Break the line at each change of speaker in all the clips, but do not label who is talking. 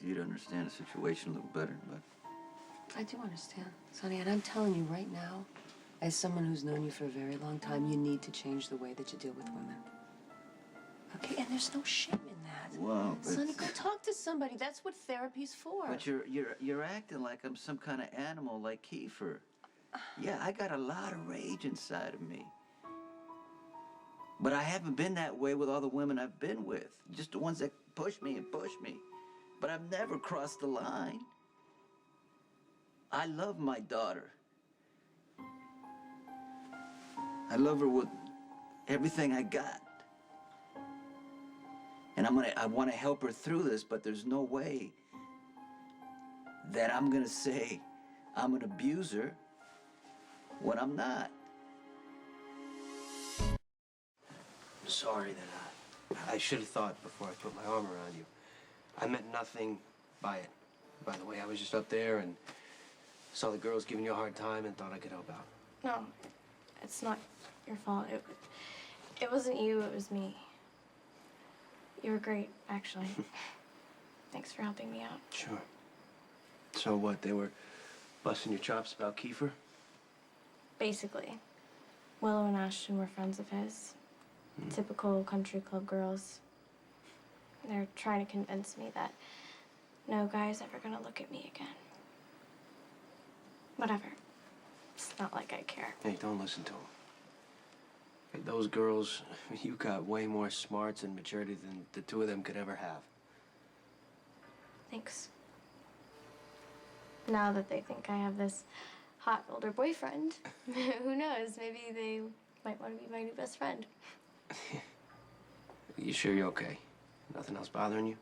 You to understand the situation a little better, but
I do understand, Sonny, and I'm telling you right now, as someone who's known you for a very long time, you need to change the way that you deal with women. Okay, and there's no shame in that.
well,
Sonny, go talk to somebody. That's what therapy's for.
but you're acting like I'm some kind of animal like Kiefer. Yeah, I got a lot of rage inside of me. But I haven't been that way with all the women I've been with. Just the ones that push me and push me. But I've never crossed the line. I love my daughter. I love her with everything I got. And I want to help her through this, but there's no way that I'm gonna say I'm an abuser when I'm not.
I'm sorry that I should have thought before I put my arm around you. I meant nothing by it. By the way, I was just up there and saw the girls giving you a hard time and thought I could help out.
No, it's not your fault. It wasn't you, it was me. You were great, actually. Thanks for helping me out.
Sure. So what, they were busting your chops about Kiefer?
Basically. Willow and Ashton were friends of his. Typical country club girls. They're trying to convince me that no guy's ever gonna look at me again. Whatever. It's not like I care.
Hey, don't listen to them. Hey, those girls, you got way more smarts and maturity than the two of them could ever have.
Thanks. Now that they think I have this hot older boyfriend, who knows? Maybe they might want to be my new best friend.
You sure you're okay? Nothing else bothering you?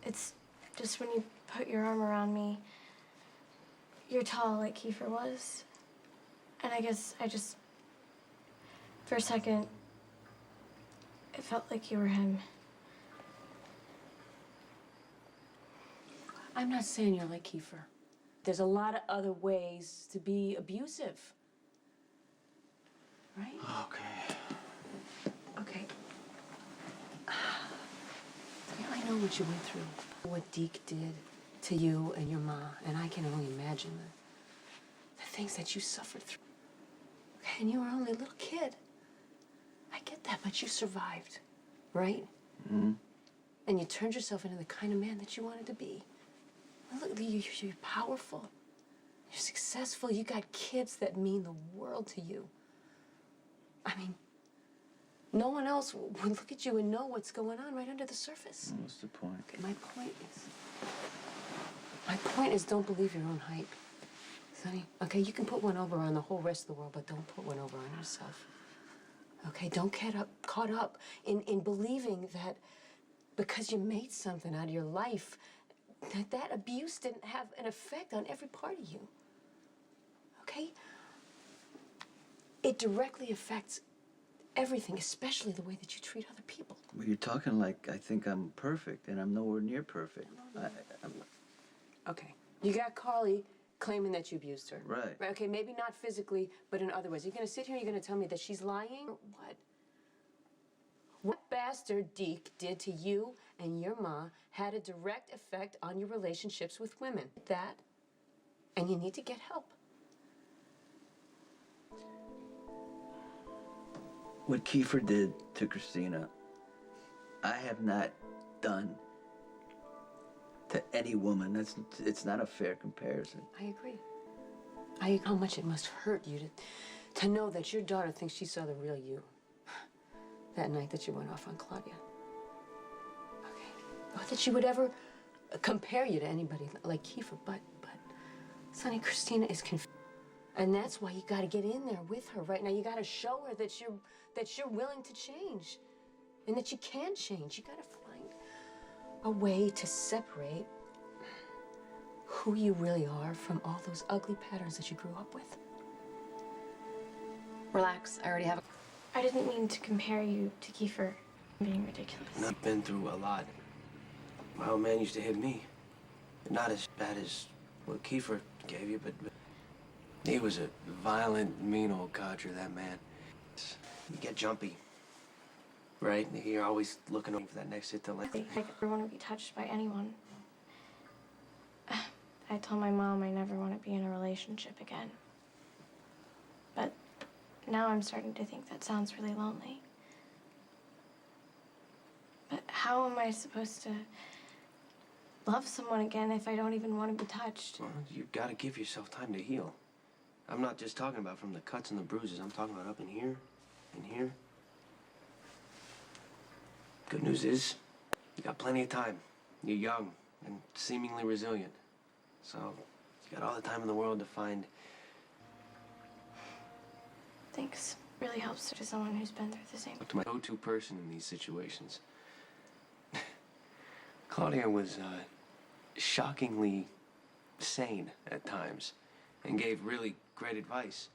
It's just when you put your arm around me, you're tall like Kiefer was. And I guess I just, for a second, it felt like you were him.
I'm not saying you're like Kiefer. There's a lot of other ways to be abusive. Right?
Okay.
Okay. Yeah, I know what you went through. What Deke did to you and your ma, and I can only imagine the things that you suffered through. Okay, and you were only a little kid. I get that, but you survived, right?
Mm-hmm.
And you turned yourself into the kind of man that you wanted to be. Look, you're powerful. You're successful. You got kids that mean the world to you. I mean, no one else would look at you and know what's going on right under the surface.
What's the point?
Okay, my point is don't believe your own hype, Sonny. Okay, you can put one over on the whole rest of the world, but don't put one over on yourself. Okay, don't get caught up in believing that because you made something out of your life, that abuse didn't have an effect on every part of you. Okay? It directly affects everything, especially the way that you treat other people.
Well, you're talking like I think I'm perfect, and I'm nowhere near perfect.
Okay. You got Carly claiming that you abused her.
Right.
Okay, maybe not physically, but in other ways. You're gonna sit here and you're gonna tell me that she's lying? What? What bastard Deke did to you and your ma had a direct effect on your relationships with women. That, and you need to get help.
What Kiefer did to Christina, I have not done to any woman. It's not a fair comparison.
I agree. How much it must hurt you to know that your daughter thinks she saw the real you that night that you went off on Claudia. Okay. Not that she would ever compare you to anybody like Kiefer, but Sonny, Christina is confused. And that's why you got to get in there with her right now. You got to show her that you're willing to change and that you can change. You got to find a way to separate who you really are from all those ugly patterns that you grew up with. Relax, I already have
I didn't mean to compare you to Kiefer. I'm being ridiculous.
And I've been through a lot. My old man used to hit me. Not as bad as what Kiefer gave you, but he was a violent, mean old codger, that man. You get jumpy. right? You're always looking for that next hit to land.
I never want to be touched by anyone. I told my mom I never want to be in a relationship again. But now I'm starting to think that sounds really lonely. But how am I supposed to love someone again if I don't even want to be touched?
Well, you've got to give yourself time to heal. I'm not just talking about from the cuts and the bruises. I'm talking about up in here, in here. Good news is, you got plenty of time. You're young and seemingly resilient. So, you got all the time in the world to find...
Thanks. Really helps to someone who's been through the same.
To my go-to person in these situations. Claudia was shockingly sane at times and gave really great advice.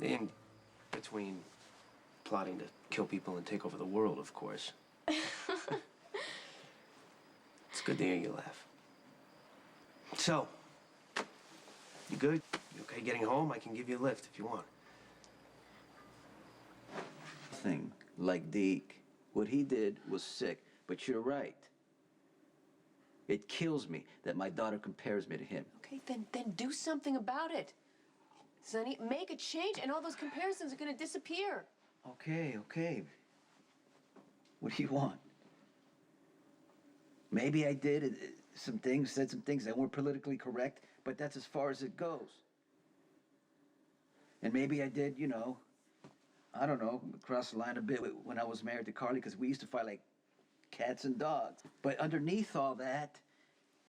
In between plotting to kill people and take over the world, of course. It's good to hear you laugh. So, you good? You okay getting home? I can give you a lift if you want.
Thing like Deke. What he did was sick, but you're right. It kills me that my daughter compares me to him.
Okay, then do something about it. Sonny, make a change and all those comparisons are gonna disappear.
Okay, okay. What do you want? Maybe I did some things, said some things that weren't politically correct, but that's as far as it goes. And maybe I did, you know, I don't know, cross the line a bit when I was married to Carly, because we used to fight like cats and dogs. But underneath all that,